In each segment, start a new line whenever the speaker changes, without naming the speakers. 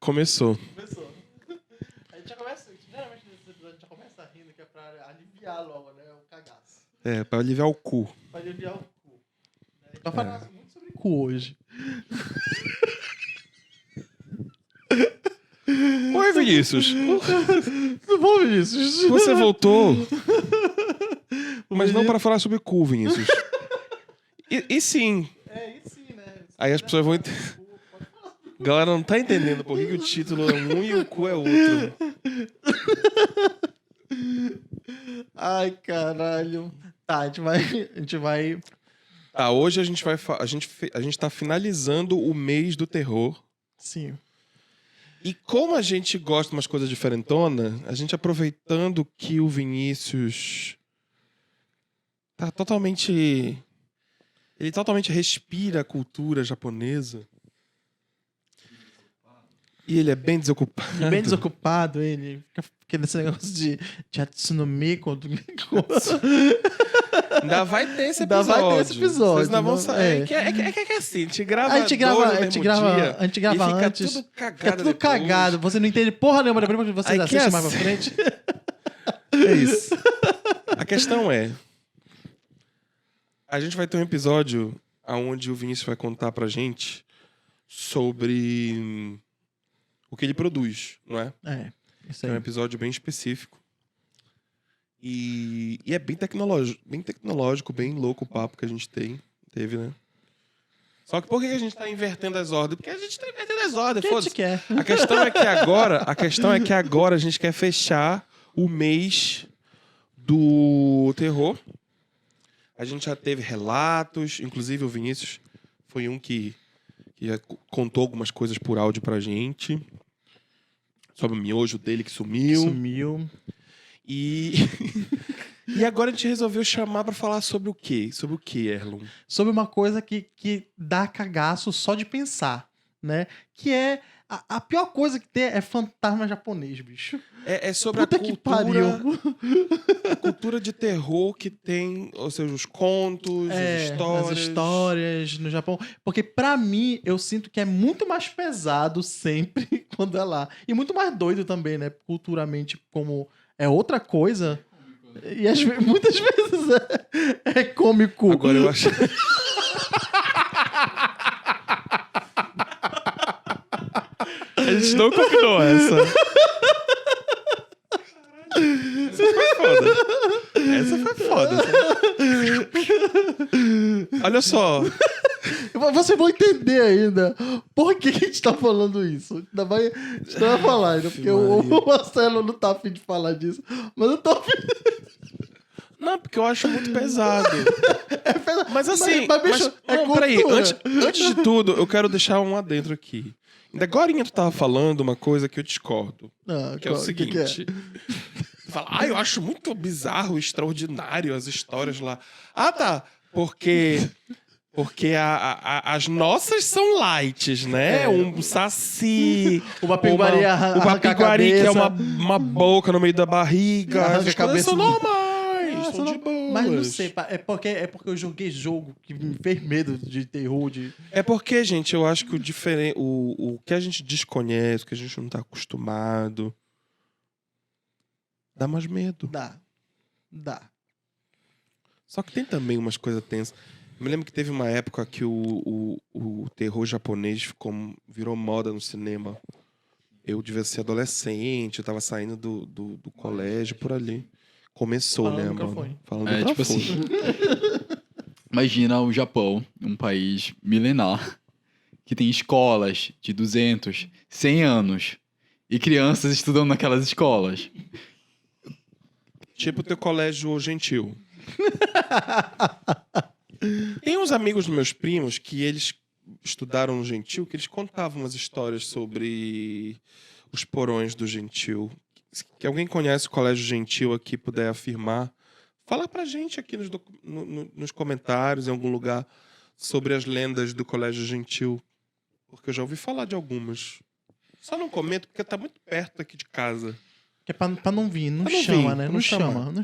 Começou.
A gente já começa, geralmente nesse episódio a gente já começa rindo, que é pra aliviar logo, né? O cagaço.
É, pra aliviar o cu.
Pra aliviar o cu. A gente vai falar muito sobre cu hoje.
Oi, Vinícius.
Tudo bom, Vinícius?
Você voltou, mas não para falar sobre cu, Vinícius. E sim.
É, e sim, né?
Aí as pessoas vão entender. A galera não tá entendendo por que o título é um e o cu é outro.
Ai, caralho. Tá, a gente vai...
Tá, hoje a gente vai... A gente tá finalizando o mês do terror.
Sim.
E como a gente gosta de umas coisas diferentonas, a gente aproveitando que o Vinícius tá totalmente... Ele totalmente respira a cultura japonesa. E ele é bem desocupado.
Bem desocupado, ele fica nesse negócio de Hatsune Miku.
Ainda vai ter esse
Ainda
episódio.
vai ter esse episódio,
Vocês ainda vão
não-
saber.
é.
Que é assim, a gente grava
A gente grava,
dois no
a gente
mesmo
grava,
dia,
a gente grava
e fica
antes.
tudo cagado
Fica tudo
depois.
cagado. Você não entende porra nenhuma depois que vocês
Aí que
assistem mais pra
assim.
frente.
É isso. A questão é... A gente vai ter um episódio onde o Vinícius vai contar pra gente sobre o que ele produz, não é?
É, isso
É um
aí.
episódio bem específico. E é bem tecnológico, bem louco o papo que a gente teve, né? Só que por que a gente tá invertendo as ordens? Porque a gente tá invertendo as ordens,
O que a gente
foda-se.
quer?
A questão é que agora a gente quer fechar o mês do terror. A gente já teve relatos, inclusive o Vinícius foi um que já contou algumas coisas por áudio pra gente. Sobre o miojo dele que sumiu.
Sumiu.
E... e agora a gente resolveu chamar pra falar sobre o quê? Sobre o quê, Erlon?
Sobre uma coisa que dá cagaço só de pensar, né? Que é... A pior coisa que tem é fantasma japonês, bicho.
É sobre
Puta
a
que
cultura,
pariu.
a cultura de terror que tem, ou seja, os contos,
As histórias no Japão. Porque pra mim, eu sinto que é muito mais pesado sempre quando é lá. E muito mais doido também, né? Culturalmente, como é outra coisa. E muitas vezes é cômico.
Agora eu acho... A gente não combinou essa. Essa foi foda. Olha só.
Vocês vão entender ainda por que a gente tá falando isso. A gente não vai falar ainda, porque o Marcelo não tá afim de falar disso. Mas eu tô afim.
Não, porque eu acho muito pesado.
É pesado.
Mas assim...
bicho,
não, peraí. Antes de tudo, eu quero deixar um adentro aqui. Ainda agorinha tu tava falando uma coisa que eu discordo. Que é o seguinte... Tu fala, eu acho muito bizarro, extraordinário as histórias lá. Ah, tá. Porque as nossas são lights, né? Um saci...
Uma pinguari
uma pinguari que é uma boca no meio da barriga.
Arranca
As
a
coisas são
cabeça
normais, são de boas.
Mas não sei, é porque eu joguei jogo que me fez medo de terror, de...
É porque, gente, eu acho que o que a gente desconhece, o que a gente não tá acostumado, dá mais medo.
Dá.
Só que tem também umas coisas tensas. Eu me lembro que teve uma época que o terror japonês virou moda no cinema. Eu devia ser adolescente, eu tava saindo do colégio, por ali. Começou,
Falando
né,
no
mano?
microfone.
Falando no
tipo
microfone.
assim. Imagina o Japão, um país milenar, que tem escolas de 200, 100 anos, e crianças estudando naquelas escolas.
Tipo teu colégio gentil. Tem uns amigos dos meus primos que eles estudaram no Gentil, que eles contavam umas histórias sobre os porões do Gentil. Que alguém conhece o Colégio Gentil aqui puder afirmar, fala pra gente aqui nos comentários, em algum lugar, sobre as lendas do Colégio Gentil. Porque eu já ouvi falar de algumas. Só não comento porque tá muito perto aqui de casa.
Que é pra não vir, não
Pra não
chama,
vir,
né?
pra
Não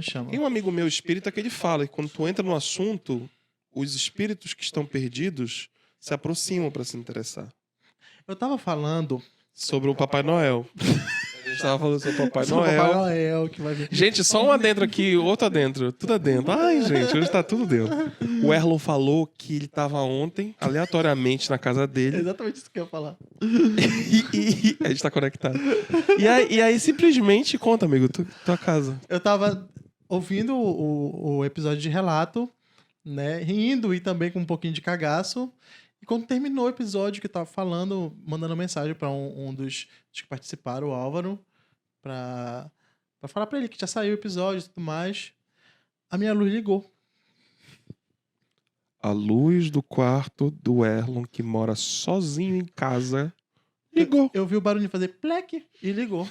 chama.
Tem um amigo meu espírita que ele fala que quando tu entra no assunto, os espíritos que estão perdidos se aproximam pra se interessar.
Eu tava falando
Sobre o Papai Noel. A gente tava falando sobre o Papai
sobre o
Noel.
Papai Noel que vai vir.
Gente, só um adentro aqui, outro adentro. Tudo adentro. Ai, gente, hoje tá tudo dentro. O Erlon falou que ele tava ontem, aleatoriamente, na casa
É
dele.
exatamente isso que eu ia falar.
E a gente tá conectado. E aí simplesmente, conta, amigo, tua casa.
Eu tava ouvindo o episódio de relato, né? Rindo e também com um pouquinho de cagaço. E quando terminou o episódio que eu tava falando, mandando mensagem pra um dos que participaram, o Álvaro, pra falar pra ele que já saiu o episódio e tudo mais, a minha luz ligou.
A luz do quarto do Erlon, que mora sozinho em casa, ligou.
Eu vi o barulho fazer pleque e ligou.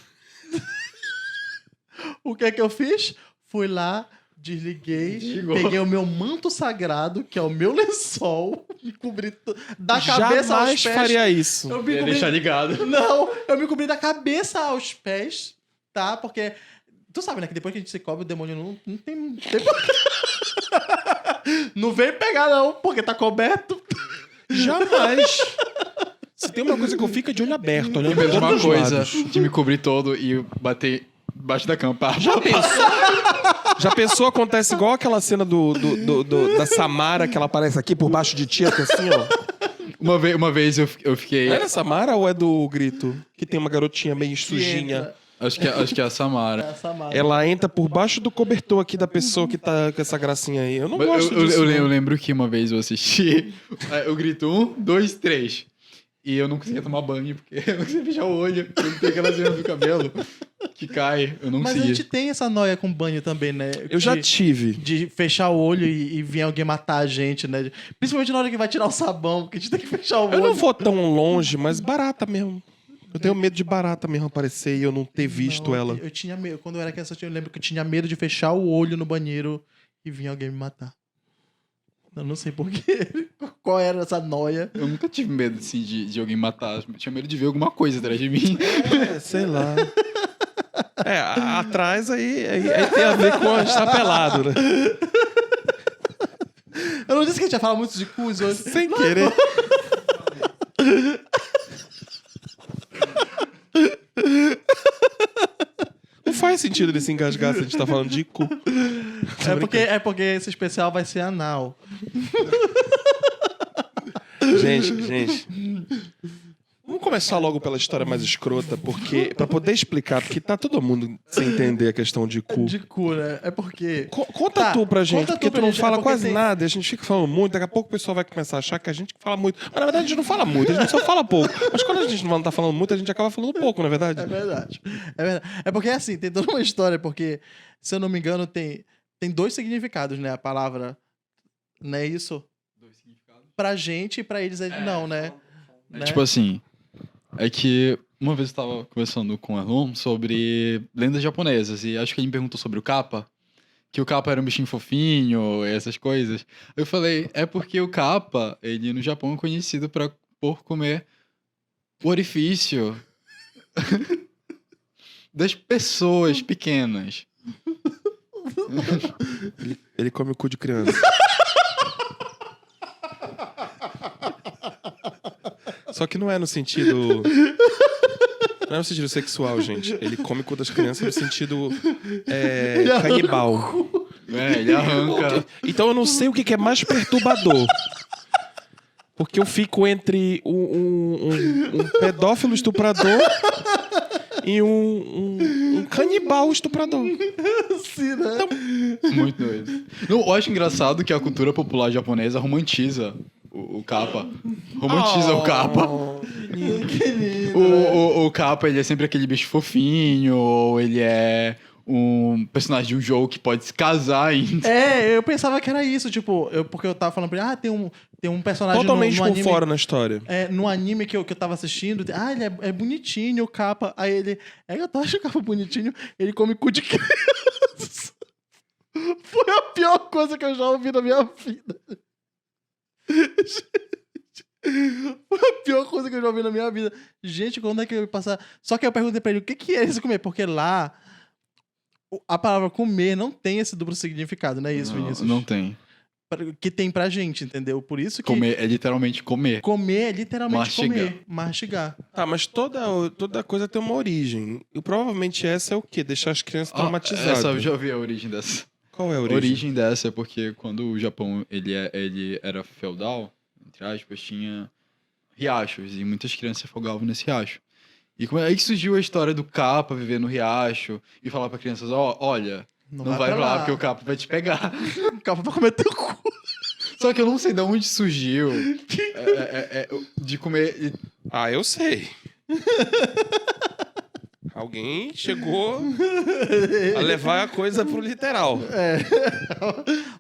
O que é que eu fiz? Fui lá, desliguei,
Desligou.
peguei o meu manto sagrado, que é o meu lençol, me cobri da cabeça aos
Jamais
pés.
faria isso.
Eu me
Ia
cobri...
deixar ligado.
Não, eu me cobri da cabeça aos pés, tá? Porque tu sabe, né, que depois que a gente se cobre, o demônio não tem... Não vem pegar não, porque tá coberto.
Jamais. Se tem uma coisa que eu fico é de olho aberto,
E
olhando pra
mesma
todos os
coisa
lados.
de me cobrir todo e bater embaixo da cama. Pá,
Já pensou? Já pensou? Acontece igual aquela cena da Samara, que ela aparece aqui por baixo de ti, assim, ó.
Uma vez eu fiquei...
É da Samara ou é do Grito? Que tem uma garotinha meio sujinha.
Acho que é a Samara.
Essa mala.
Ela entra por baixo do cobertor aqui da pessoa que tá com essa gracinha aí. Eu não
Mas
gosto disso.
eu
não.
lembro que uma vez eu assisti, eu grito 1, 2, 3. E eu não conseguia tomar banho, porque eu não conseguia fechar o olho. Eu tenho aquela cena do cabelo que cai, eu não
Mas a
conseguia.
gente tem essa noia com banho também, né?
Eu já
De-
tive.
de fechar o olho e vir alguém matar a gente, né? Principalmente na hora que vai tirar o sabão, que a gente tem que fechar o olho.
Eu não vou tão longe, mas barata mesmo. Eu tenho medo de barata mesmo aparecer e eu não ter visto
Não,
ela.
Eu tinha medo. Quando eu era criança, eu lembro que eu tinha medo de fechar o olho no banheiro e vir alguém me matar. Eu não sei porquê. Qual era essa noia?
Eu nunca tive medo, assim, de alguém matar. Eu tinha medo de ver alguma coisa atrás de mim.
É, sei lá. Atrás aí tem a ver com a gente tá pelado, né?
Eu não disse que a gente ia falar muito de cus hoje.
Sem querer. Não faz sentido ele se engasgar se a gente tá falando de cu.
É porque esse especial vai ser anal.
Gente. Vamos começar logo pela história mais escrota, porque pra poder explicar, porque tá todo mundo sem entender a questão de cu.
De cu, né? É porque...
Conta
Tá,
tu pra gente,
conta tu
porque
pra
tu não
gente,
fala
é porque
quase
tem-
nada, a gente fica falando muito, daqui a pouco o pessoal vai começar a achar que a gente fala muito. Mas na verdade a gente não fala muito, a gente só fala pouco. Mas quando a gente não tá falando muito, a gente acaba falando pouco, não é verdade?
É verdade. É verdade. É porque, assim, tem toda uma história, porque, se eu não me engano, tem dois significados, né? A palavra, não é isso? Pra gente e pra eles é não, né? Né?
Tipo assim, é que uma vez eu tava conversando com o Erlon sobre lendas japonesas, e acho que ele me perguntou sobre o Kappa, que o Kappa era um bichinho fofinho, e essas coisas. Eu falei, é porque o Kappa, ele no Japão é conhecido por comer o orifício das pessoas pequenas.
Ele come o cu de criança. Só que não é no sentido... Não é no sentido sexual, gente. Ele come o cu das crianças no sentido canibal.
Ele arranca.
Então eu não sei o que é mais perturbador. Porque eu fico entre um pedófilo estuprador e um canibal estuprador.
Sim, né?
Muito doido. Não, eu acho engraçado que a cultura popular japonesa romantiza o Kappa. Romantiza o Kappa.
Que lindo.
O Kappa, ele é sempre aquele bicho fofinho, ou ele é um personagem de um jogo que pode se casar ainda.
É, eu pensava que era isso, tipo, porque eu tava falando pra ele, tem um personagem
Totalmente
no
por
anime...
fora na história.
No anime que eu tava assistindo, ele é bonitinho, o capa. Aí ele, eu tô achando o capa bonitinho, ele come cu de criança. Foi a pior coisa que eu já ouvi na minha vida. Foi a pior coisa que eu já ouvi na minha vida. Gente, quando é que eu ia passar? Só que eu perguntei pra ele, o que é isso comer? Porque lá, a palavra comer não tem esse duplo significado, não é isso, Vinícius?
Não tem.
que tem pra gente, entendeu? Por isso que
Comer é literalmente comer.
comer é literalmente
Mastigar.
comer, mastigar.
Tá, mas toda coisa tem uma origem. E provavelmente essa é o quê? Deixar as crianças traumatizadas.
Essa eu já ouvi a origem dessa.
Qual é a
A
origem?
origem dessa é porque quando o Japão ele era feudal, entre aspas, tinha riachos e muitas crianças se afogavam nesse riacho. E aí que surgiu a história do capa viver no riacho e falar pra crianças, olha, não vai pra lá porque o capa vai te pegar.
O capa vai comer teu cu.
Só que eu não sei de onde surgiu de comer...
Ah, eu sei. Alguém chegou a levar a coisa pro literal.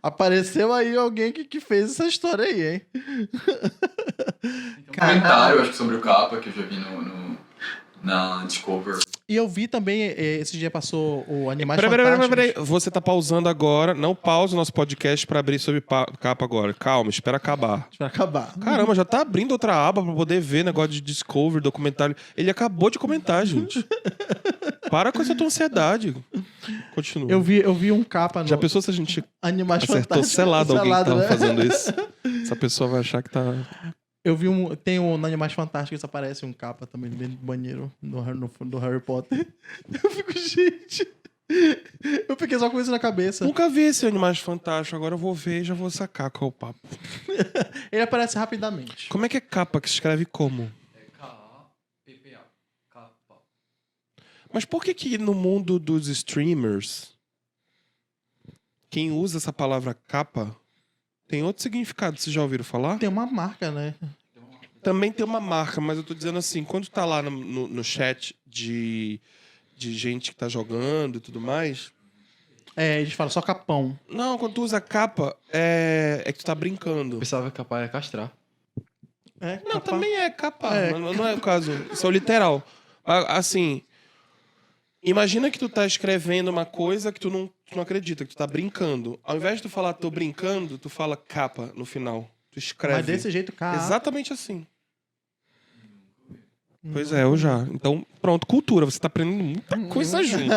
Apareceu aí alguém que fez essa história aí, hein?
Comentário, acho que sobre o capa, que eu já vi na Discover.
E eu vi também, esse dia passou o Animais
Peraí.
Fantásticos.
Você tá pausando agora. Não pause o nosso podcast pra abrir sobre capa agora. Calma, espera acabar.
Pra acabar.
Caramba, já tá abrindo outra aba pra poder ver negócio de Discovery, documentário. Ele acabou de comentar, gente. Para com essa tua ansiedade. Continua.
Eu vi um capa no
Já pensou se a gente
Animais
acertou
Fantásticos.
selado alguém que tava
né?
fazendo isso? Essa pessoa vai achar que tá...
Eu vi tem no Animais Fantásticos, aparece um capa também dentro do banheiro do Harry Potter. Eu fico, gente... Eu fiquei só com isso na cabeça.
Nunca vi esse Animais Fantásticos. Agora eu vou ver e já vou sacar qual é o papo.
Ele aparece rapidamente.
Como é que é capa? Que se escreve como?
K-A-P-P-A. Capa.
Mas por que no mundo dos streamers, quem usa essa palavra capa tem outro significado? Vocês já ouviram falar?
Tem uma marca, né?
Também tem uma marca, mas eu tô dizendo assim, quando tá lá no chat de gente que tá jogando e tudo mais...
Eles falam só capão.
Não, quando tu usa capa, é que tu tá brincando.
Eu pensava que capa era castrar.
Não,
capa.
também é capa, mas não é o caso. Isso é o literal. Assim, imagina que tu tá escrevendo uma coisa que tu não acredita, que tu tá brincando. Ao invés de tu falar tô brincando, tu fala capa no final. Tu escreve.
Mas desse jeito,
Exatamente assim. Pois é, eu já. Então, pronto, cultura. Você tá aprendendo muita coisa junto.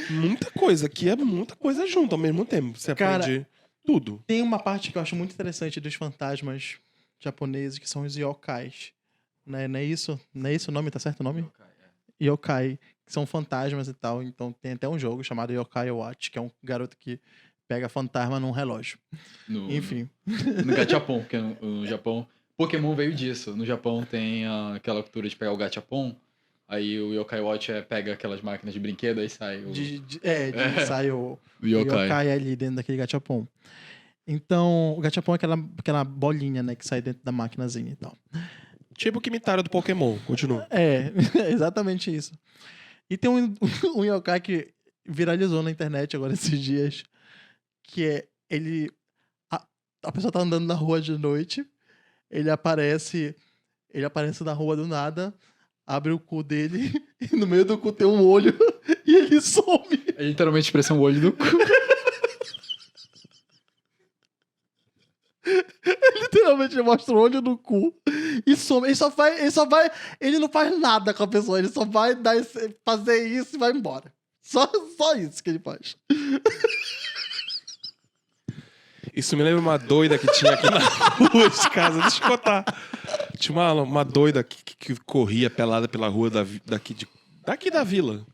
Muita coisa. Aqui é muita coisa junto ao mesmo tempo. Você aprende tudo.
Tem uma parte que eu acho muito interessante dos fantasmas japoneses, que são os yokais. Né? Não é isso? Não é isso o nome? Tá certo o nome? Yokai. Que são fantasmas e tal. Então tem até um jogo chamado Yokai Watch, que é um garoto que pega fantasma num relógio. Enfim.
No Gachapon, porque no Japão... Pokémon veio disso. No Japão tem aquela cultura de pegar o Gachapon. Aí o Yokai Watch pega aquelas máquinas de brinquedo, aí sai o...
Sai o
Yokai.
Yokai ali dentro daquele gachapon. Então, o gachapon é aquela bolinha, né, que sai dentro da maquinazinha e tal.
Tipo que imitaram do Pokémon. Continua.
Exatamente isso. E tem um yokai que viralizou na internet agora esses dias, que é ele... A pessoa tá andando na rua de noite, ele aparece na rua do nada, abre o cu dele e no meio do cu tem um olho e ele some.
É literalmente expressão o olho do cu.
Literalmente mostra o olho do cu e some. Ele não faz nada com a pessoa, ele só vai fazer isso e vai embora. Só isso que ele faz.
Isso me lembra uma doida que tinha aqui na rua de casa. Deixa eu contar. Tinha uma doida que corria pelada pela rua daqui da vila,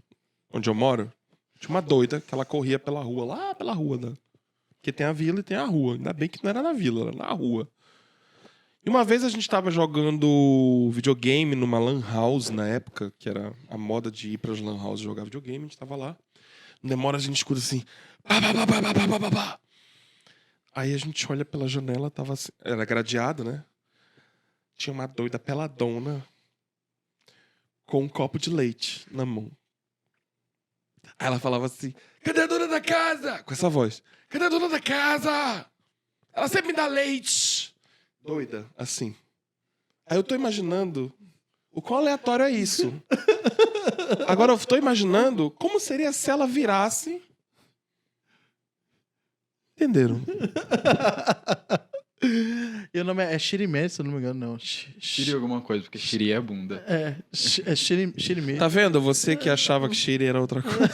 onde eu moro. Tinha uma doida que ela corria pela rua, lá pela rua. Porque tem a vila e tem a rua. Ainda bem que não era na vila, era na rua. E uma vez a gente tava jogando videogame numa lan house na época, que era a moda de ir pras lan house jogar videogame. A gente tava lá. Não demora, a gente escuta assim... Pá, pá, pá, pá, pá, pá, pá, pá. Aí a gente olha pela janela, tava assim, era gradeado, né? Tinha uma doida peladona com um copo de leite na mão. Aí ela falava assim, cadê a dona da casa? Com essa voz. Cadê a dona da casa? Ela sempre me dá leite. Doida, assim. Aí eu tô imaginando o quão aleatório é isso. Agora eu tô imaginando como seria se ela virasse... Entenderam?
E o nome é Shirimê, se eu não me engano, não.
Shiri alguma coisa, porque Shiri é bunda.
É Shirimê.
Tá vendo? Você que achava que Shiri era outra coisa.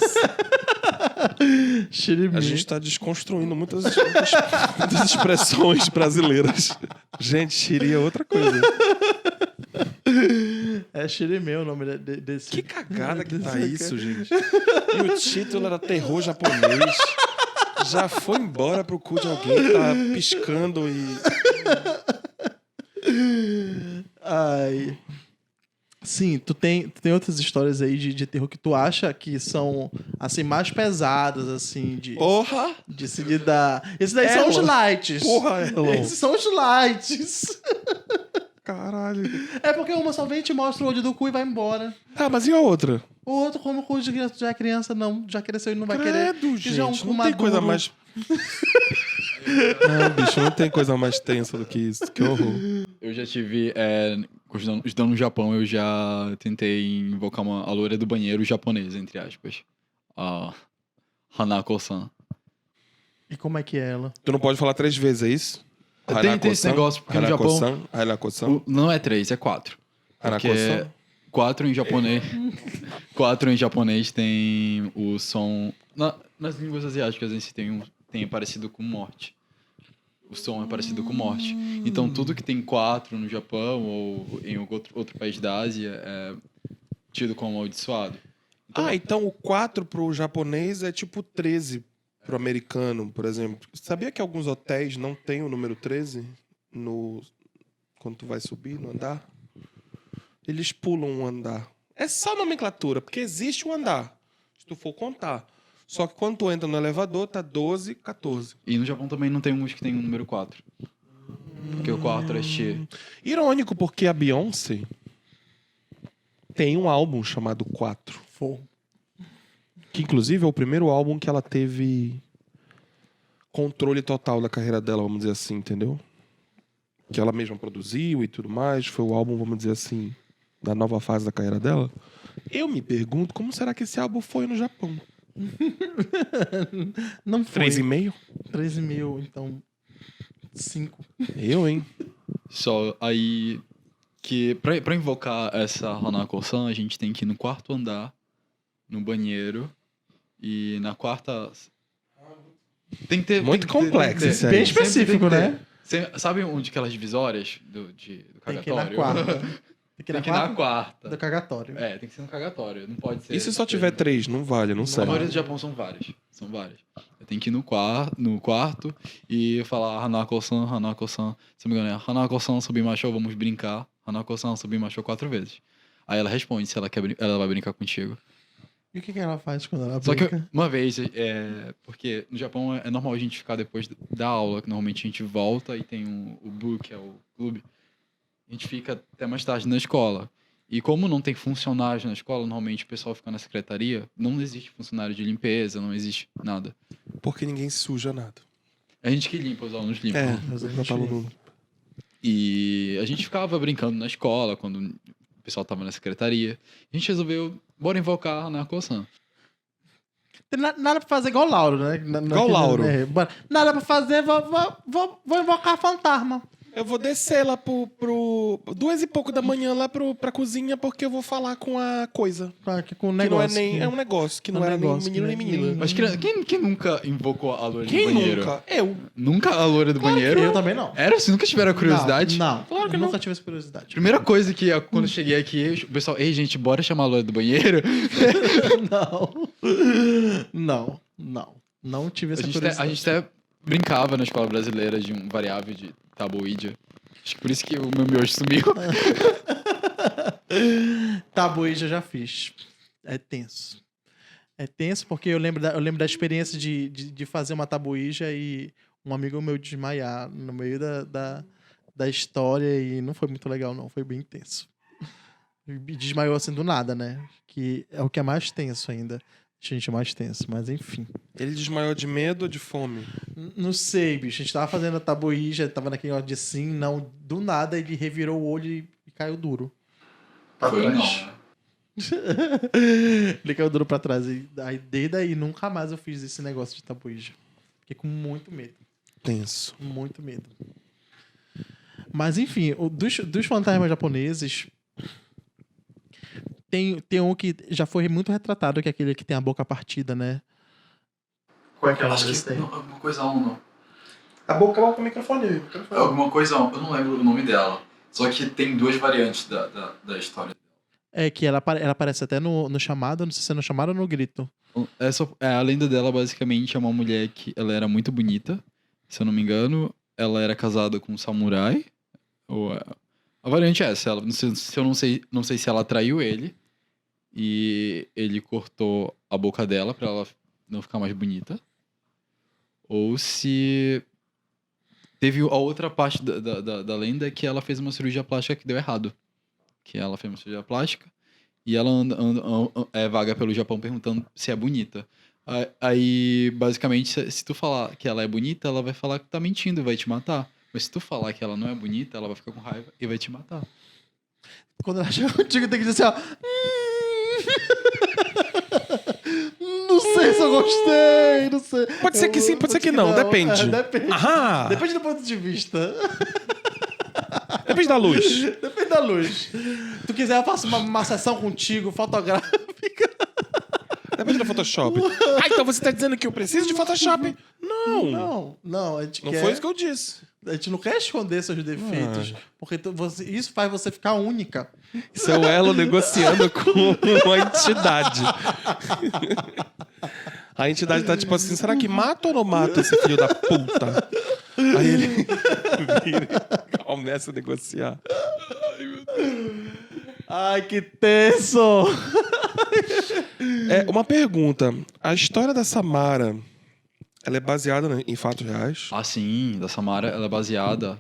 Shirime.
A gente tá desconstruindo muitas expressões brasileiras. Gente, Shiri é outra coisa.
É Shirime o nome desse.
Que cagada que tá isso, gente. E o título era Terror Japonês. Já foi embora pro cu de alguém que tá piscando e...
Ai. Sim, tu tem outras histórias aí de terror que tu acha que são, assim, mais pesadas, assim,
Porra!
de se lidar. Esses daí são os
Elon.
lights.
Porra, Elon.
Esses são os lights.
Caralho.
É porque uma só vem, te mostra o olho do cu e vai embora.
Ah, mas e a outra?
O outro, como o cu de criança já é criança, não. Já cresceu e não vai querer.
Credo,
Que já é um
gente.
cu
Não tem coisa
maduro.
mais... Não, bicho, não tem coisa mais tensa do que isso. Que horror.
Eu já tive, estudando no Japão, eu já tentei invocar a loira do banheiro japonesa, entre aspas. A Hanako-san.
E como é que é ela?
Tu não pode falar 3 vezes, é isso?
Tem esse negócio, porque no Japão...
Hanako-san.
Não é 3, é 4. Porque
Hanako-san.
4 em japonês... 4 em japonês tem o som... Nas línguas asiáticas em si tem parecido com morte. O som é parecido com morte. Então, tudo que tem 4 no Japão ou em outro país da Ásia é tido como amaldiçoado.
Então o 4 pro japonês é tipo 13 pro americano, por exemplo. Sabia que alguns hotéis não tem o número 13 quando tu vai subir no andar? Eles pulam um andar. É só nomenclatura, porque existe um andar, se tu for contar. Só que quando tu entra no elevador, tá 12, 14.
E no Japão também não tem uns que tem o número 4. Porque o 4 é Shi.
Irônico, porque a Beyoncé tem um álbum chamado 4. Que, inclusive, é o primeiro álbum que ela teve controle total da carreira dela, vamos dizer assim, entendeu? Que ela mesma produziu e tudo mais. Foi o álbum, vamos dizer assim, da nova fase da carreira dela. Eu me pergunto como será que esse álbum foi no Japão?
Não foi.
3,5?
13 mil, então 5.
Eu, hein?
Só aí que pra invocar essa Hanako-san, a gente tem que ir no 4º andar, no banheiro, e na 4ª... Tem que ter...
Muito
tem que ter-
complexo
tem que
esse
ter.
aí.
Bem
Sempre
específico,
tem que ter.
né?
Sabe onde aquelas divisórias do
Tem que ir na
cagatório?
quarta. Tem que ir
Tem que ir na
quarta
quarta.
do cagatório.
É, tem que ser no cagatório. Não pode ser...
E se só tiver 3? Não vale, não
A
serve.
maioria do Japão são várias. Eu tenho que ir no quarto e falar Hanako-san, Hanako-san. Se não me engano, é Hanako-san, subimacho, vamos brincar. Hanako-san, subimacho 4 vezes. Aí ela responde se ela ela vai brincar contigo.
E o que ela faz quando ela
Só que
brinca?
uma vez, porque no Japão é normal a gente ficar depois da aula, que normalmente a gente volta e tem o BU, que é o clube. A gente fica até mais tarde na escola. E como não tem funcionários na escola, normalmente o pessoal fica na secretaria, não existe funcionário de limpeza, não existe nada.
Porque ninguém suja nada.
É a gente que limpa, os alunos limpam.
Mas a
eu
gente-
falo no...
E a gente ficava brincando na escola, quando o pessoal tava na secretaria. A gente resolveu, bora invocar a Hanako-san.
Tem nada pra fazer igual o Lauro, né?
Igual o Lauro.
Bora. Nada pra fazer, vou invocar a fantasma.
Eu vou descer lá pro 2 e pouco da manhã lá pra cozinha porque eu vou falar com a coisa.
Aqui com o
Que
negócio.
não é nem... É um negócio que não era nem
negócio
menino
que
nem
nem-
menina.
Mas quem nunca invocou a loira
Quem
do banheiro?
nunca? Eu.
Nunca a loira do banheiro?
Eu também não.
Era? Vocês nunca tiveram a curiosidade?
Não,
Claro que
eu
não.
nunca tive essa curiosidade.
Primeira coisa que quando eu cheguei aqui, o pessoal, ei gente, bora chamar a loira do banheiro?
Não tive essa
A
curiosidade.
gente até brincava na escola brasileira de um variável de tabuídia. Acho que por isso que o meu miojo sumiu.
Tabuíja eu já fiz. É tenso. É tenso porque eu lembro da experiência de fazer uma tabuíja e um amigo meu desmaiar no meio da história e não foi muito legal, não. Foi bem tenso. E desmaiou assim do nada, né? Que é o que é mais tenso ainda. Gente, mais tenso, mas enfim.
Ele desmaiou de medo ou de fome?
Não sei, bicho. A gente tava fazendo a tabuíja, tava naquele negócio de sim, não. Do nada ele revirou o olho e caiu duro. Ele caiu duro pra trás. E aí, desde aí, nunca mais eu fiz esse negócio de tabuíja. Fiquei com muito medo.
Tenso.
Muito medo. Mas, enfim, dos fantasmas japoneses, tem um que já foi muito retratado, que é aquele que tem a boca partida, né? Qual é que é o nome
Acho
desse
que
daí?
não, alguma coisa não.
A boca com o microfone aí.
Alguma coisa, eu não lembro o nome dela. Só que tem duas variantes da história.
É que ela aparece até no chamado, não sei se é no chamado ou no grito.
A lenda dela, basicamente, é uma mulher que ela era muito bonita. Se eu não me engano, ela era casada com um samurai. Ou, a variante é essa. Ela, se eu não sei se ela traiu ele. E ele cortou a boca dela pra ela não ficar mais bonita. Ou se teve a outra parte da lenda que ela fez uma cirurgia plástica que deu errado. Que ela fez uma cirurgia plástica e ela vaga pelo Japão perguntando se é bonita. Aí, basicamente, se tu falar que ela é bonita, ela vai falar que tá mentindo e vai te matar. Mas se tu falar que ela não é bonita, ela vai ficar com raiva e vai te matar.
Quando ela chega contigo, tem que dizer assim, ó. Não sei se eu gostei, não sei.
Pode ser que sim, pode ser que não, depende.
Depende.
Aham.
Depende do ponto de vista.
Depende da luz.
Depende da luz. Tu quiser, eu faço uma sessão contigo, fotográfica.
Depende do Photoshop. Então você tá dizendo que eu preciso de Photoshop?
Não, a gente
Não
quer...
foi isso que eu disse.
A gente não quer esconder seus defeitos, porque isso faz você ficar única.
Isso é o Elo negociando com a entidade. A entidade tá tipo assim, será que mata ou não mata esse filho da puta? Aí ele vira e começa a negociar.
Ai, que tenso!
Uma pergunta. A história da Samara, ela é baseada em fatos reais?
Ah, sim, da Samara, ela é baseada...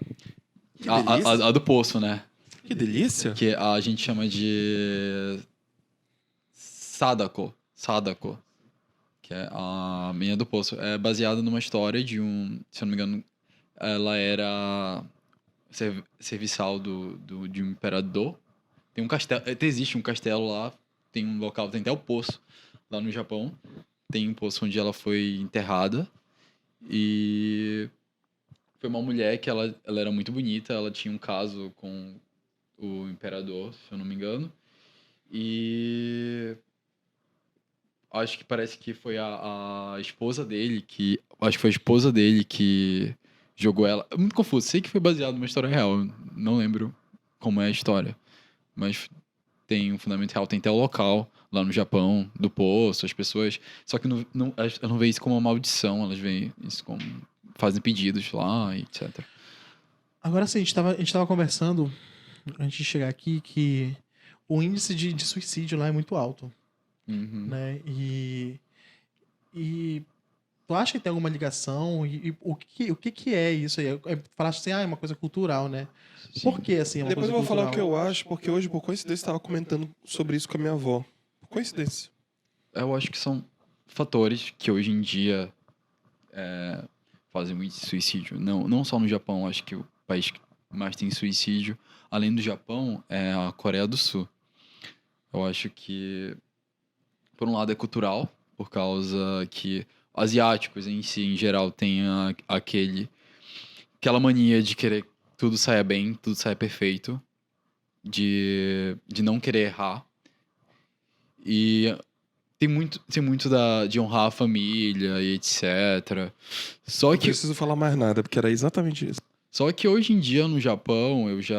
Que delícia.
A do Poço, né?
Que delícia.
Que a gente chama de... Sadako. Que é a menina do Poço. É baseada numa história de um... Se eu não me engano, ela era serviçal de um imperador. Tem um castelo... Existe um castelo lá. Tem um local... Tem até o poço lá no Japão. Tem um poço onde ela foi enterrada. E... Foi uma mulher que ela era muito bonita. Ela tinha um caso com o imperador, se eu não me engano. E... Acho que parece que foi a esposa dele que... Acho que foi a esposa dele que jogou ela... É muito confuso. Sei que foi baseado numa história real. Não lembro como é a história. Mas tem um fundamento real. Tem até o local lá no Japão, do poço, as pessoas... Só que elas não veem isso como uma maldição. Elas veem isso como... Fazem pedidos lá, etc.
Agora sim, a gente tava conversando, antes de chegar aqui, que o índice de suicídio lá é muito alto,
Uhum.
né? E tu acha que tem alguma ligação? E o que é isso aí? Falaste assim, é uma coisa cultural, né?
Sim.
Por que, assim, é uma
Depois eu
coisa
vou falar o que
cultural?
eu acho, porque hoje, por coincidência, eu estava comentando sobre isso com a minha avó. Por coincidência.
Eu acho que são fatores que hoje em dia fazem muito suicídio. Não só no Japão, acho que o país que mais tem suicídio, além do Japão, é a Coreia do Sul. Eu acho que, por um lado, é cultural, por causa que asiáticos em si, em geral, têm aquela mania de querer que tudo saia bem, tudo saia perfeito, de não querer errar. E tem muito de honrar a família e etc. Só
Não
que,
preciso falar mais nada, porque era exatamente isso.
só que hoje em dia, no Japão, eu já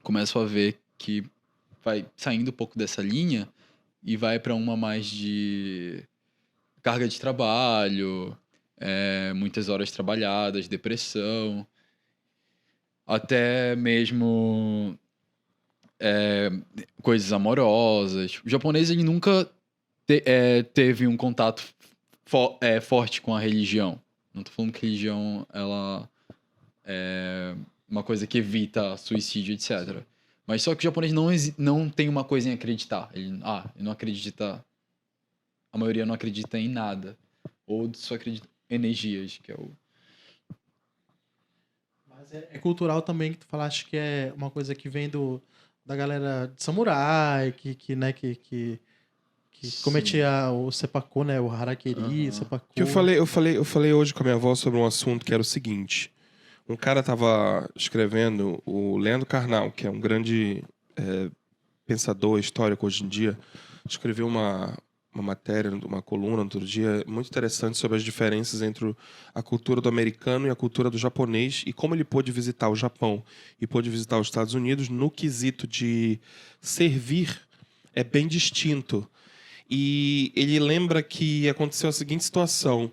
começo a ver que vai saindo um pouco dessa linha e vai para uma mais de carga de trabalho, muitas horas trabalhadas, depressão, até mesmo coisas amorosas. O japonês, ele nunca teve um contato forte com a religião. Não tô falando que religião, ela é uma coisa que evita suicídio, etc. Mas só que o japonês não tem uma coisa em acreditar. Ele não acredita... A maioria não acredita em nada. Ou só acredita em energias, que é o...
Mas é cultural também, que tu falaste que é uma coisa que vem da galera de samurai, que cometia o seppuku, né? O harakiri, seppuku.
Que eu falei hoje com a minha avó sobre um assunto que era o seguinte. Um cara tava escrevendo, o Leandro Carnal, que é um grande pensador histórico hoje em dia, escreveu uma matéria, uma coluna outro dia, muito interessante sobre as diferenças entre a cultura do americano e a cultura do japonês e como ele pôde visitar o Japão e pôde visitar os Estados Unidos no quesito de servir é bem distinto. E ele lembra que aconteceu a seguinte situação.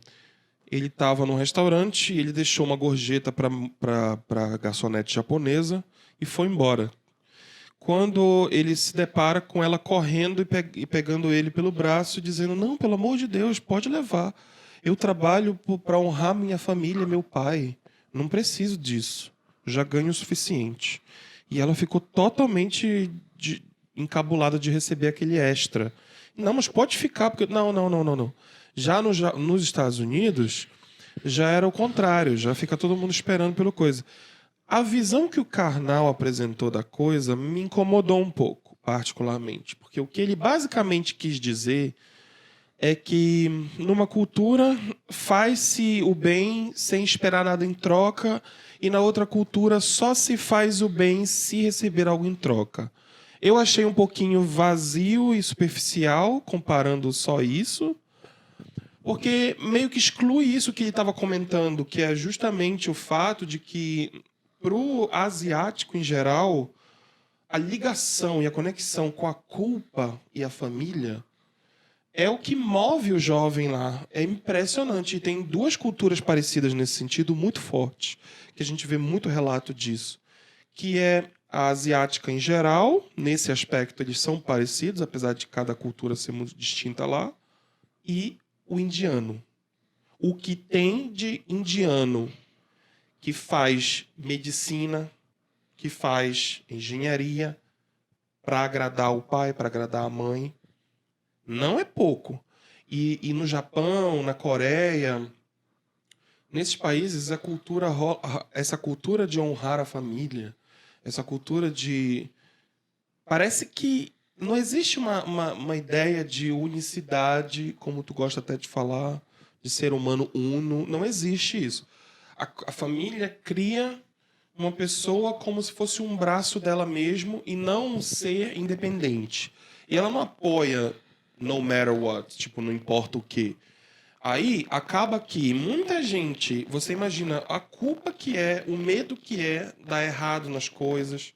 Ele estava num restaurante e ele deixou uma gorjeta para a garçonete japonesa e foi embora. Quando ele se depara com ela correndo e pegando ele pelo braço, dizendo: não, pelo amor de Deus, pode levar. Eu trabalho para honrar minha família, meu pai. Não preciso disso. Já ganho o suficiente. E ela ficou totalmente encabulada de receber aquele extra. Não, mas pode ficar, porque... Não. Já nos Estados Unidos, já era o contrário. Já fica todo mundo esperando pela coisa. A visão que o Karnal apresentou da coisa me incomodou um pouco, particularmente. Porque o que ele basicamente quis dizer é que numa cultura faz-se o bem sem esperar nada em troca e na outra cultura só se faz o bem se receber algo em troca. Eu achei um pouquinho vazio e superficial, comparando só isso, porque meio que exclui isso que ele estava comentando, que é justamente o fato de que para o asiático em geral, a ligação e a conexão com a culpa e a família é o que move o jovem lá. É impressionante. E tem duas culturas parecidas nesse sentido, muito fortes, que a gente vê muito relato disso. Que é a asiática em geral, nesse aspecto eles são parecidos, apesar de cada cultura ser muito distinta lá, e o indiano. O que tem de indiano que faz medicina, que faz engenharia para agradar o pai, para agradar a mãe, não é pouco. E no Japão, na Coreia, nesses países, essa cultura de honrar a família, essa cultura de... Parece que não existe uma ideia de unicidade, como tu gosta até de falar, de ser humano uno. Não existe isso. A família cria uma pessoa como se fosse um braço dela mesmo e não um ser independente. E ela não apoia no matter what, tipo, não importa o quê. Aí acaba que muita gente, você imagina a culpa que é, o medo que é dar errado nas coisas,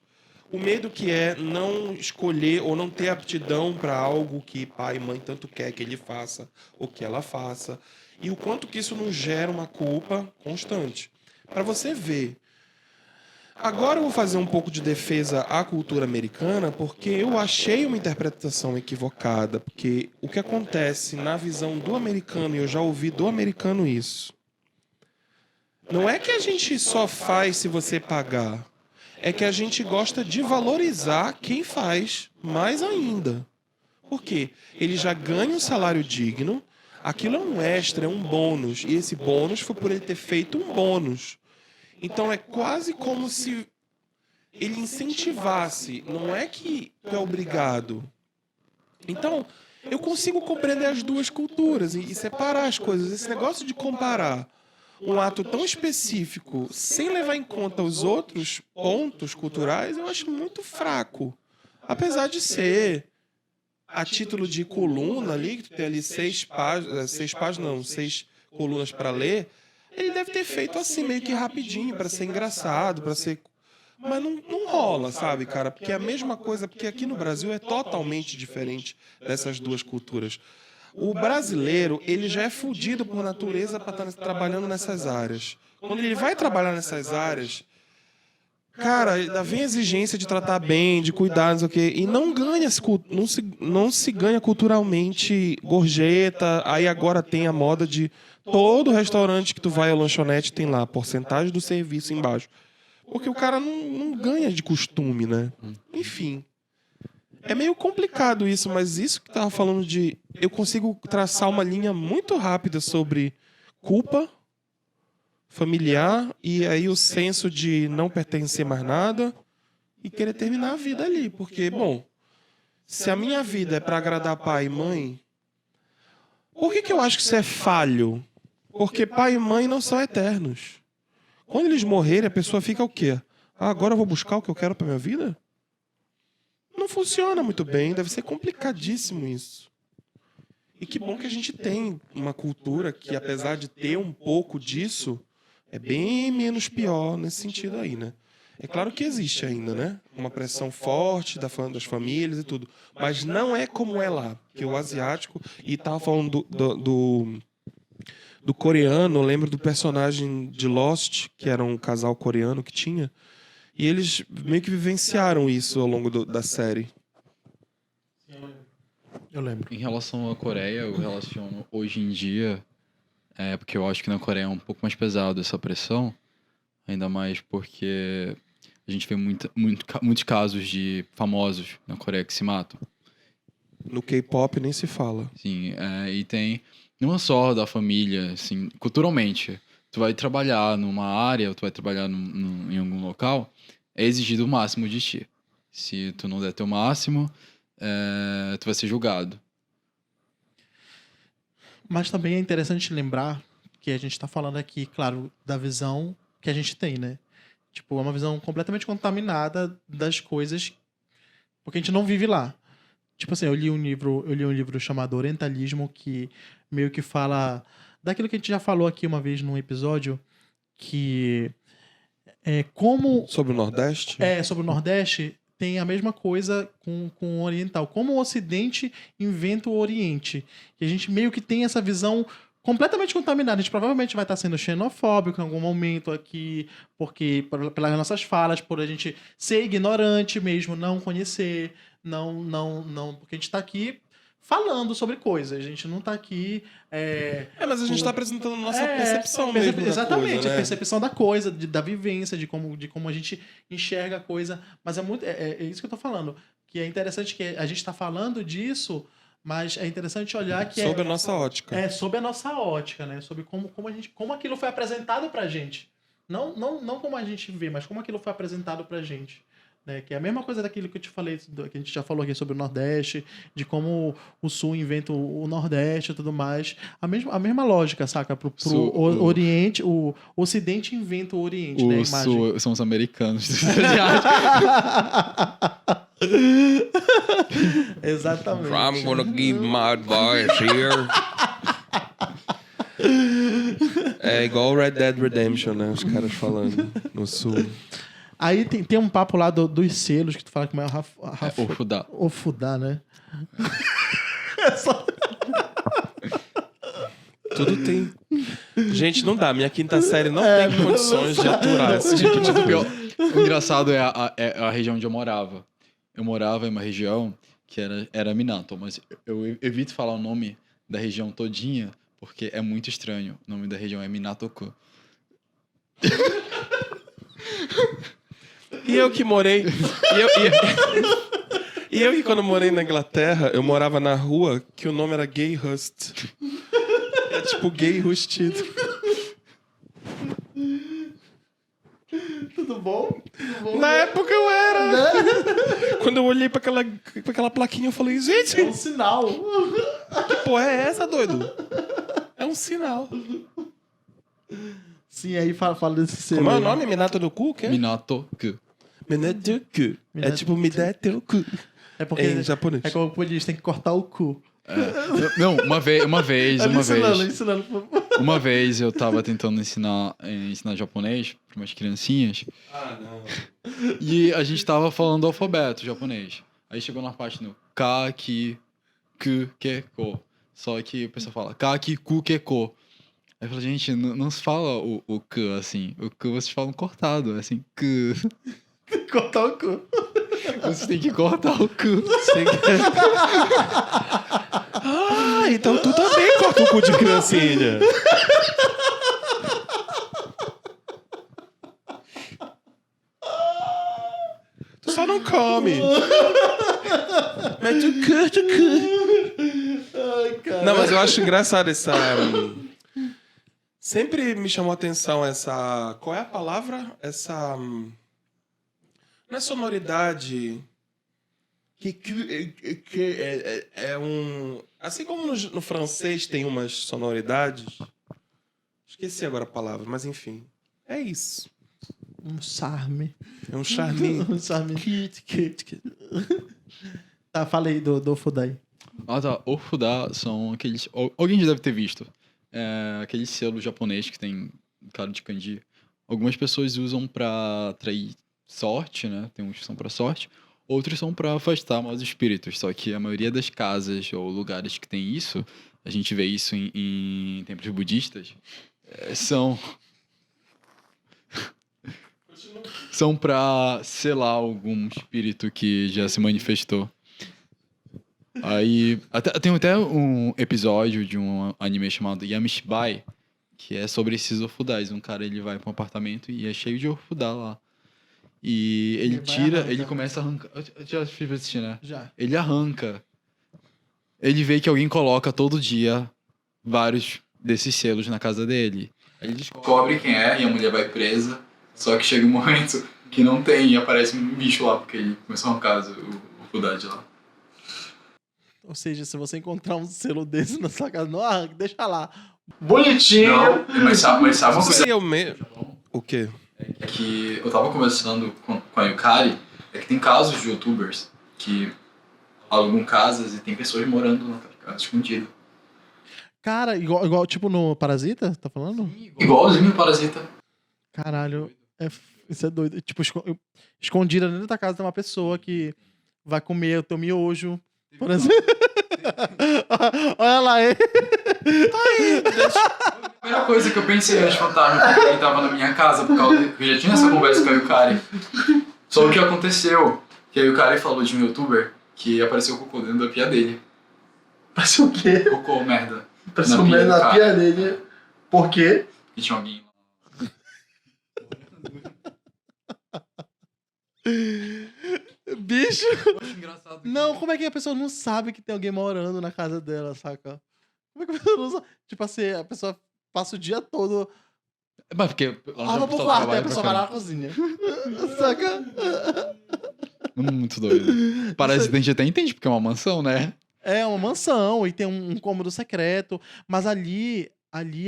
o medo que é não escolher ou não ter aptidão para algo que pai e mãe tanto quer que ele faça ou que ela faça. E o quanto que isso nos gera uma culpa constante. Para você ver. Agora eu vou fazer um pouco de defesa à cultura americana, porque eu achei uma interpretação equivocada. Porque o que acontece na visão do americano, e eu já ouvi do americano isso, não é que a gente só faz se você pagar. É que a gente gosta de valorizar quem faz mais ainda. Por quê? Ele já ganha um salário digno, aquilo é um extra, é um bônus. E esse bônus foi por ele ter feito um bônus. Então é quase como se ele incentivasse. Não é que tu é obrigado. Então, eu consigo compreender as duas culturas e separar as coisas. Esse negócio de comparar um ato tão específico sem levar em conta os outros pontos culturais, eu acho muito fraco. Apesar de ser a título de coluna ali, que tu tem ali seis colunas para ler, ele deve ter feito assim, meio que rapidinho, para ser engraçado, para ser... Mas não rola, sabe, cara? Porque é a mesma coisa, porque aqui no Brasil é totalmente diferente dessas duas culturas. O brasileiro, ele já é fudido por natureza para estar trabalhando nessas áreas. Quando ele vai trabalhar nessas áreas, cara, ainda vem a exigência de tratar bem, de cuidar, não sei o quê, e não se ganha culturalmente gorjeta. Aí agora tem a moda de todo restaurante que tu vai à lanchonete tem lá porcentagem do serviço embaixo. Porque o cara não ganha de costume, né? Enfim. É meio complicado isso, mas isso que tava falando de... Eu consigo traçar uma linha muito rápida sobre culpa familiar e aí o senso de não pertencer mais nada e querer terminar a vida ali. Porque, bom, se a minha vida é para agradar pai e mãe, por que eu acho que isso é falho? Porque pai e mãe não são eternos. Quando eles morrerem, a pessoa fica o quê? Ah, agora eu vou buscar o que eu quero para minha vida? Não funciona muito bem, deve ser complicadíssimo isso. E que bom que a gente tem uma cultura que, apesar de ter um pouco disso, é bem menos pior nesse sentido aí, né? É claro que existe ainda, né? Uma pressão forte das famílias e tudo. Mas não é como é lá. Porque o asiático... E tava falando do coreano, eu lembro do personagem de Lost, que era um casal coreano que tinha. E eles meio que vivenciaram isso ao longo da série.
Eu lembro.
Em relação à Coreia, eu relaciono hoje em dia, porque eu acho que na Coreia é um pouco mais pesado essa pressão, ainda mais porque a gente vê muitos casos de famosos na Coreia que se matam.
No K-pop nem se fala.
Sim, e tem não só da família, assim, culturalmente. Tu vai trabalhar numa área, ou tu vai trabalhar em algum local, é exigido o máximo de ti. Se tu não der teu máximo, tu vai ser julgado.
Mas também é interessante lembrar que a gente tá falando aqui, claro, da visão que a gente tem, né? Tipo, é uma visão completamente contaminada das coisas, porque a gente não vive lá. Tipo assim, eu li um livro chamado Orientalismo, que meio que fala daquilo que a gente já falou aqui uma vez num episódio, que é como...
Sobre o Nordeste?
Sobre o Nordeste, tem a mesma coisa com o Oriental. Como o Ocidente inventa o Oriente. E a gente meio que tem essa visão completamente contaminada. A gente provavelmente vai estar sendo xenofóbico em algum momento aqui, porque pelas nossas falas, por a gente ser ignorante mesmo, não conhecer, porque a gente está aqui falando sobre coisas. A gente não está aqui...
mas a gente está apresentando nossa percepção mesmo da
exatamente,
coisa, né?
a percepção da coisa, da vivência, de como a gente enxerga a coisa. Mas é isso que eu tô falando. Que é interessante que a gente está falando disso, mas é interessante olhar que
Sob a nossa ótica.
Sob a nossa ótica, né? Sobre como aquilo foi apresentado pra gente. Não como a gente vê, mas como aquilo foi apresentado pra gente. Né? Que é a mesma coisa daquilo que eu te falei, que a gente já falou aqui sobre o Nordeste, de como o Sul inventa o Nordeste e tudo mais. A mesma lógica, saca? Pro Oriente, o Ocidente inventa o Oriente, né? A imagem.
Sul são os americanos.
Exatamente.
I'm gonna give my advice here. É igual Red Dead Redemption, né? Os caras falando no Sul.
Aí tem um papo lá dos selos que tu fala que é
Ofudá.
Ofudá, né?
Tudo tem... Gente, não dá. Minha quinta série não tem condições de aturar esse tipo de coisa.
O engraçado é a região onde eu morava. Eu morava em uma região que era Minato, mas eu evito falar o nome da região todinha, porque é muito estranho. O nome da região é Minatoku.
E eu que morei... E eu que quando morei na Inglaterra, eu morava na rua que o nome era Gay Rust. É tipo gay rustido.
Tudo bom?
Na época eu era. Quando eu olhei pra aquela plaquinha, eu falei, gente,
É um sinal.
que porra é essa, doido? É um sinal.
Sim, aí fala desse selo.
Como é o
aí.
nome? Minato do cu? Que é?
Minatoku.
Minato do cu. É tipo, me dê teu cu.
É porque
Em japonês.
é como eu disse, tem que cortar o cu.
Não, uma vez.
Ensinando.
Uma vez eu tava tentando ensinar japonês pra umas criancinhas.
Ah, não.
E a gente tava falando o alfabeto japonês. Aí chegou na parte no ka, ki, ku, ke, ko. Só que o pessoal fala ka, ki, ku, ke, ko. Aí eu falei, gente, não se fala o ku assim. O ku vocês falam cortado, assim, ku.
Cortar o cu.
Vocês têm que cortar o cu.
Ah, então tu também corta o cu de criancinha. Tu só não come. Mas tu corta o cu.
Ai, cara.
Não, mas eu acho engraçado essa... Sempre me chamou a atenção essa... Qual é a palavra? Essa... Não é sonoridade... Que é um... Assim como no francês tem umas sonoridades... Esqueci agora a palavra, mas enfim. É isso.
Um charme.
É um charme.
Um charme. Tá, fala aí do Fudai.
Ah, tá. Ofudá são aqueles... Alguém já deve ter visto. Aquele selo japonês que tem cara de kanji. Algumas pessoas usam pra atrair sorte, né? Tem uns que são pra sorte. Outros são pra afastar maus espíritos. Só que a maioria das casas ou lugares que tem isso, a gente vê isso em templos budistas, são... são pra selar algum espírito que já se manifestou. Aí, tem até um episódio de um anime chamado Yamishibai, que é sobre esses ofudais. Um cara, ele vai pra um apartamento e é cheio de ofudá lá. E ele
vai
tira,
arrancar.
ele começa a arrancar... Eu já fiz pra assistir, né?
Já.
Ele arranca. Ele vê que alguém coloca todo dia vários desses selos na casa dele. Aí ele descobre quem é e a mulher vai presa. Só que chega um momento que não tem e aparece um bicho lá, porque ele começou a arrancar o ofudá de lá.
Ou seja, se você encontrar um selo desse na sua casa, não arranque, deixa lá. Bonitinho!
Não, mas sabe uma coisa?
Você é o O quê?
É que eu tava conversando com a Yukari, é que tem casos de youtubers que alugam casas e tem pessoas morando na casa escondida.
Cara, igual tipo no Parasita, tá falando?
Igualzinho o Parasita.
Caralho, isso é doido. Tipo, escondida dentro da casa tem uma pessoa que vai comer o teu miojo, por exemplo. Olha lá, ele.
A primeira coisa que eu pensei antes de fantasma foi que ele tava na minha casa, por causa que eu já tinha essa conversa com a Yukari. Só o que aconteceu, que a Yukari falou de um youtuber que apareceu cocô dentro da pia dele.
Parece o quê?
Cocô, merda.
Parece
Na
o
pia
merda
do
na
cara.
pia dele. Por quê?
E tinha alguém.
Bicho.
Eu acho engraçado que...
Não, como é que a pessoa não sabe que tem alguém morando na casa dela, saca? Como é que a pessoa não sabe? Tipo assim, a pessoa passa o dia todo.
Mas porque...
Vamos pro quarto, aí a pessoa vai lá na cozinha. Saca?
Muito doido. Parasita a gente até entende, porque é uma mansão, né?
É uma mansão e tem um cômodo secreto. Mas ali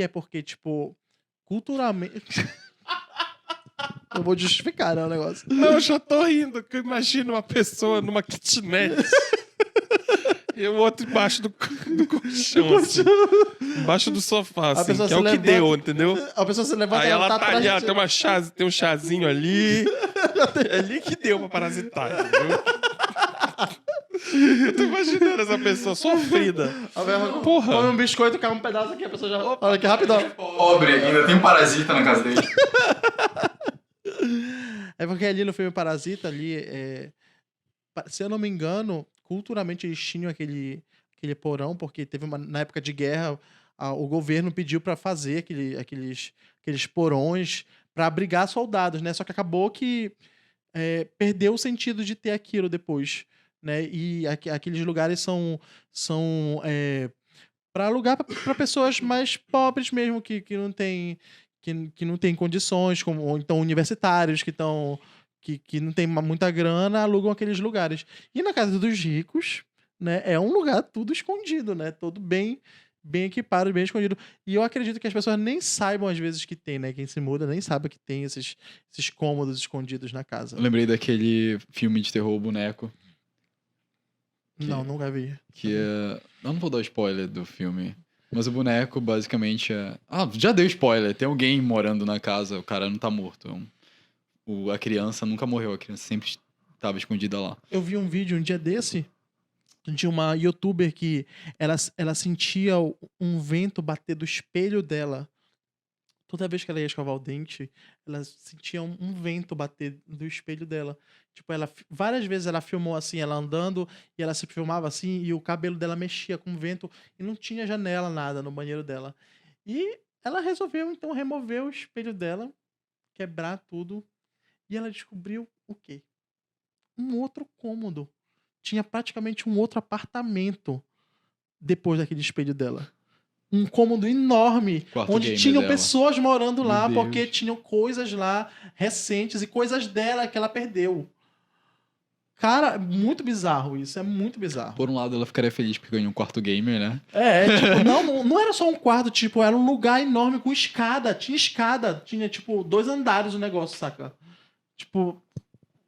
é porque, tipo, culturalmente. Eu vou justificar, né, o negócio.
Não, eu já tô rindo, que eu imagino uma pessoa numa kitnet e o outro embaixo do colchão, assim. Embaixo do sofá, assim,
pessoa
que é
se
o que
levanta-
deu, entendeu?
A pessoa se levanta
Aí
e
ela tá
atrás
ali,
de
ela
ti.
tem um chazinho ali. É ali que deu pra parasitar, entendeu? Eu tô imaginando essa pessoa sofrida.
A pessoa
Porra.
come um biscoito, cai um pedaço aqui, a pessoa já. Olha aqui, rapidão.
Pobre, ainda tem um parasita na casa dele.
É porque ali no filme Parasita, se eu não me engano, culturalmente eles tinham aquele porão, porque teve na época de guerra, o governo pediu pra fazer aqueles porões pra abrigar soldados, né? Só que acabou que perdeu o sentido de ter aquilo depois, né? E aqueles lugares são para alugar para pessoas mais pobres mesmo, que não tem que não tem condições, ou então universitários que não tem muita grana, alugam aqueles lugares. E na casa dos ricos, né, é um lugar tudo escondido, né? Todo bem equipado, bem escondido. E eu acredito que as pessoas nem saibam às vezes que tem, né? Quem se muda nem sabe que tem esses cômodos escondidos na casa.
Eu lembrei daquele filme de terror, o Boneco.
Não, nunca vi.
Que é... Eu não vou dar spoiler do filme. Mas o boneco, basicamente, é... Ah, já deu spoiler. Tem alguém morando na casa, o cara não tá morto. A criança nunca morreu, a criança sempre estava escondida lá.
Eu vi um vídeo um dia desse de uma youtuber que ela sentia um vento bater do espelho dela. Toda vez que ela ia escovar o dente, ela sentia um vento bater do espelho dela. Tipo, várias vezes ela filmou assim, ela andando, e ela se filmava assim, e o cabelo dela mexia com o vento, e não tinha janela, nada no banheiro dela. E ela resolveu, então, remover o espelho dela, quebrar tudo, e ela descobriu o quê? Um outro cômodo. Tinha praticamente um outro apartamento depois daquele espelho dela. Um cômodo enorme,
Quarto
onde
gamer
tinham
dela.
pessoas morando lá,
Meu
porque
Deus.
tinham coisas lá recentes e coisas dela que ela perdeu. Cara, muito bizarro isso, é muito bizarro.
Por um lado, ela ficaria feliz porque ganhou um quarto gamer, né?
Tipo, não era só um quarto, tipo, era um lugar enorme com escada. Tinha escada, tinha, tipo, 2 andares o negócio, saca? Tipo,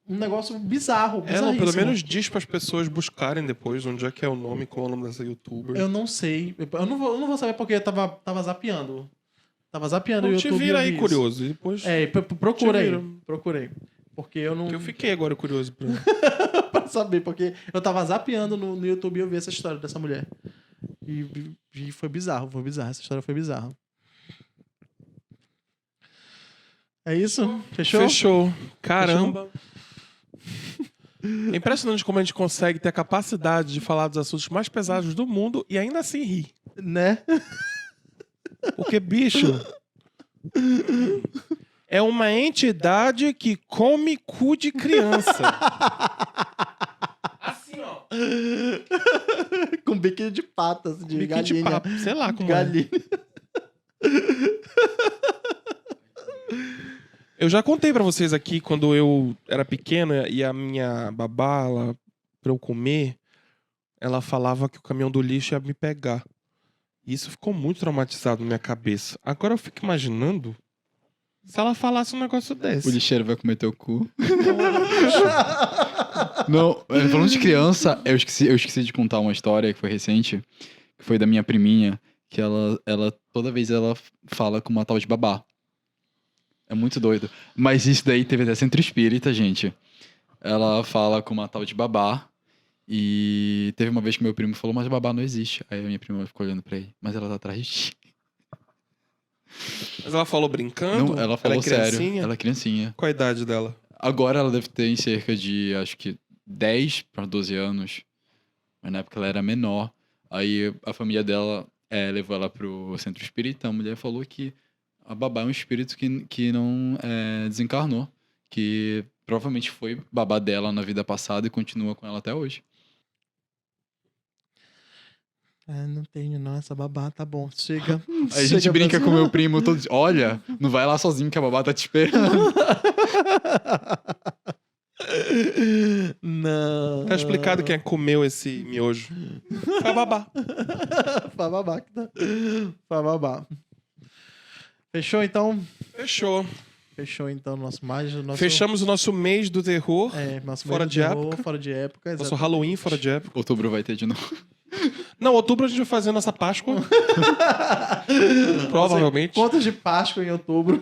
um negócio bizarro,
Não,
bizarríssimo.
pelo menos diz para as pessoas buscarem depois onde é que é o nome, qual é o nome dessa youtuber.
Eu não sei. Eu não vou saber porque eu tava zapeando. Tava zapeando o
Então te
YouTube.
vira
e eu
aí
vi
curioso. E depois
procura
Te
aí.
vira.
Procurei. Porque eu não.
que eu fiquei agora curioso pra...
pra saber, porque eu tava zapeando no YouTube e eu vi essa história dessa mulher. E foi bizarro. Essa história foi bizarra. É isso? Fechou?
Fechou. Caramba. É impressionante como a gente consegue ter a capacidade de falar dos assuntos mais pesados do mundo e ainda assim rir.
Né?
Porque, bicho, é uma entidade que come cu de criança. Assim, ó.
Com biquinho de patas, de
Biquinho de
galinha.
papo. Sei lá como é.
Galinha.
Eu já contei pra vocês aqui quando eu era pequena e a minha babá, pra eu comer, ela falava que o caminhão do lixo ia me pegar. E isso ficou muito traumatizado na minha cabeça. Agora eu fico imaginando se ela falasse um negócio desse.
O lixeiro vai comer teu cu. Não, falando de criança, eu esqueci de contar uma história que foi recente, que foi da minha priminha, que ela toda vez ela fala com uma tal de babá. É muito doido. Mas isso daí teve até centro espírita, gente. Ela fala com uma tal de babá. E teve uma vez que meu primo falou, mas babá não existe. Aí a minha prima ficou olhando pra ele, mas ela tá atrás de ti.
Mas ela falou brincando?
Não, ela falou
é
sério.
criancinha?
Ela é criancinha.
Qual a idade dela?
Agora ela deve ter em cerca de, acho que 10 para 12 anos. Mas na época ela era menor. Aí a família dela levou ela pro centro espírita. A mulher falou que a babá é um espírito que não desencarnou. Que provavelmente foi babá dela na vida passada e continua com ela até hoje.
Não tenho não, essa babá, tá bom. Chega.
Aí a gente brinca com o meu primo todo dia. Olha, não vai lá sozinho que a babá tá te esperando.
Não.
Tá explicado quem é que comeu esse miojo. Foi a babá.
Babá. Babá. Fechou então?
Fechou.
Fechou então o nosso
Fechamos o nosso mês do terror.
nosso
Fora
mês
de
terror,
época.
Fora de época.
Nosso
exatamente.
Halloween fora de época.
Outubro vai ter de novo.
Não, outubro a gente vai fazer a nossa Páscoa. Provavelmente.
Contas de Páscoa em outubro.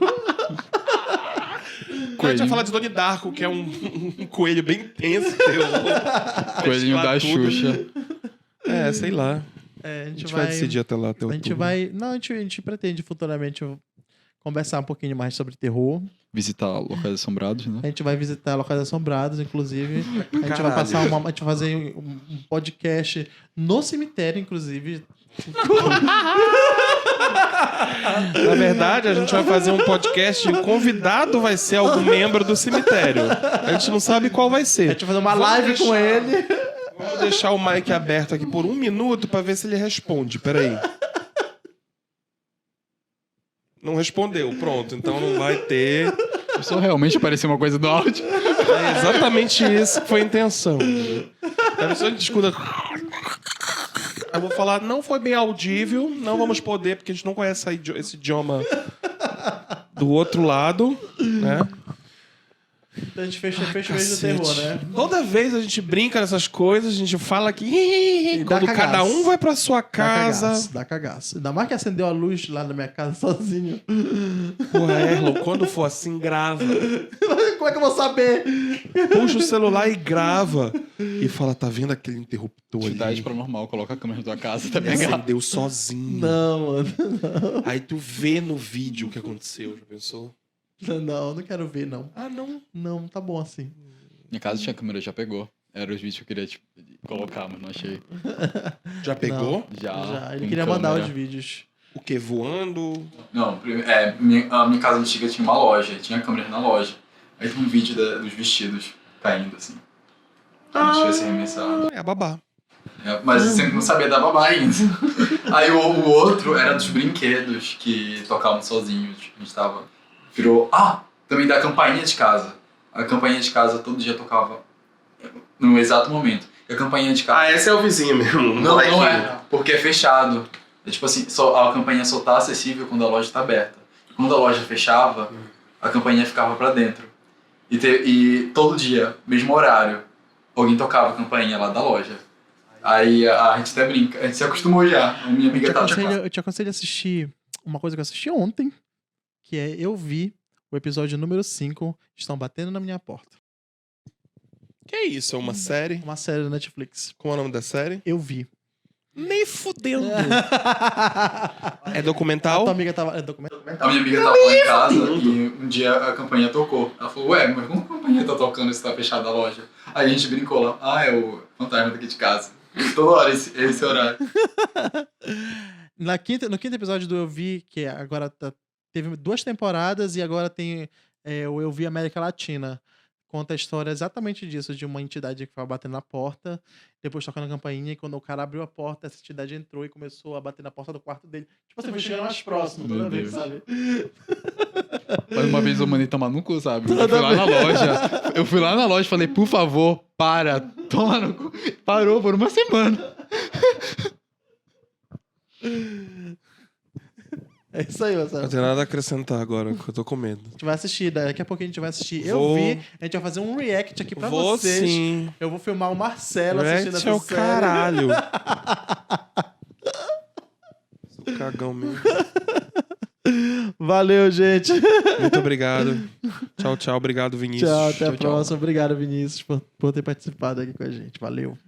A gente vai falar de Donnie Darko, que é um coelho bem tenso.
Coelhinho da
tudo.
Xuxa.
Sei lá.
A
A gente vai decidir até lá, até
A
outubro.
gente vai. Não, a gente pretende futuramente conversar um pouquinho mais sobre terror.
Visitar locais assombrados, né?
A gente vai visitar locais assombrados, inclusive. A gente vai
Caralho.
passar a gente vai fazer um podcast no cemitério, inclusive.
Na verdade, a gente vai fazer um podcast e o convidado vai ser algum membro do cemitério. A gente não sabe qual vai
A
ser.
gente vai fazer uma
Vamos
live com
deixar-
ele.
Vamos deixar o mic aberto aqui por 1 minuto pra ver se ele responde. Peraí. Não respondeu. Pronto. Então não vai ter.
Isso realmente parecia uma coisa do áudio.
É exatamente isso que foi a intenção. A pessoa escuta. Eu vou falar, não foi bem audível, não vamos poder, porque a gente não conhece esse idioma do outro lado, né?
Então a gente fecha o mês do
Cacete.
terror, né?
Toda vez a gente brinca nessas coisas, a gente fala que
dá
quando
cagaço.
cada um vai pra sua casa.
Dá cagaço. Ainda mais que acendeu a luz lá na minha casa sozinho.
Porra, Erlon, quando for assim, grava.
Como é que eu vou saber?
Puxa o celular e grava. E fala, tá vendo aquele interruptor
Atividade
ali?
paranormal, coloca a câmera na tua casa, tá
Ele
pegar.
acendeu sozinho.
Não, mano.
Aí tu vê no vídeo o que aconteceu, já pensou?
Não quero ver, não.
Ah, não.
Não, tá bom assim.
Minha casa tinha câmera, já pegou. Era os vídeos que eu queria colocar, mas não achei.
Já pegou?
Já, ele
com
queria mandar
câmera.
os vídeos.
O que? Voando?
Não, a minha casa antiga tinha uma loja, tinha câmera na loja. Aí tem um vídeo dos vestidos caindo, assim. Como se tivesse arremessado.
É a babá.
Mas eu sempre não sabia da babá ainda. Aí o outro era dos brinquedos que tocavam sozinhos. A gente tava... Virou... também da campainha de casa. A campainha de casa todo dia tocava no exato momento. E a campainha de casa...
esse é o vizinho mesmo.
Não é, porque é fechado. É tipo assim, a campainha só tá acessível quando a loja tá aberta. Quando a loja fechava, a campainha ficava pra dentro. E todo dia, mesmo horário, alguém tocava a campainha lá da loja. Aí a gente até brinca, a gente se acostumou já. A minha amiga tava
Eu te aconselho a assistir uma coisa que eu assisti ontem, que é Eu Vi, o episódio número 5, Estão Batendo na Minha Porta.
Que é isso? É uma série?
Uma série da Netflix.
Qual é o nome da série?
Eu Vi.
Nem fudendo. É
A
documental?
tua amiga tava... É documental?
A minha amiga tava lá em casa e um dia a campainha tocou. Ela falou, ué, mas como a campainha tá tocando se tá fechada a loja? Aí a gente brincou lá, é o fantasma daqui de casa. E toda hora esse horário.
No quinto episódio do Eu Vi, que agora teve 2 temporadas e agora tem o Eu Vi América Latina. Conta a história exatamente disso, de uma entidade que foi batendo na porta, depois tocando a campainha, e quando o cara abriu a porta, essa entidade entrou e começou a bater na porta do quarto dele. Tipo assim, foi chegando mais próximo toda
Meu
vez,
Deus.
sabe?
Mas uma vez eu mandei tomar no cu, sabe? Eu fui lá na loja e falei, por favor, para, toma no cu. Parou por uma semana.
É isso aí,
Não
Marcelo.
tem nada a acrescentar agora, que eu tô com medo.
A gente vai assistir, daqui a pouquinho a gente vai assistir. Eu
Vou.
Vi, a gente vai fazer um react aqui pra
Vou
vocês.
sim.
Eu vou filmar o Marcelo assistindo
React
essa
é o
série.
caralho. Sou cagão mesmo.
Valeu, gente.
Muito obrigado. Tchau, tchau. Obrigado, Vinícius.
Tchau, até a
Tchau, tchau.
próxima. Obrigado, Vinícius, por ter participado aqui com a gente. Valeu.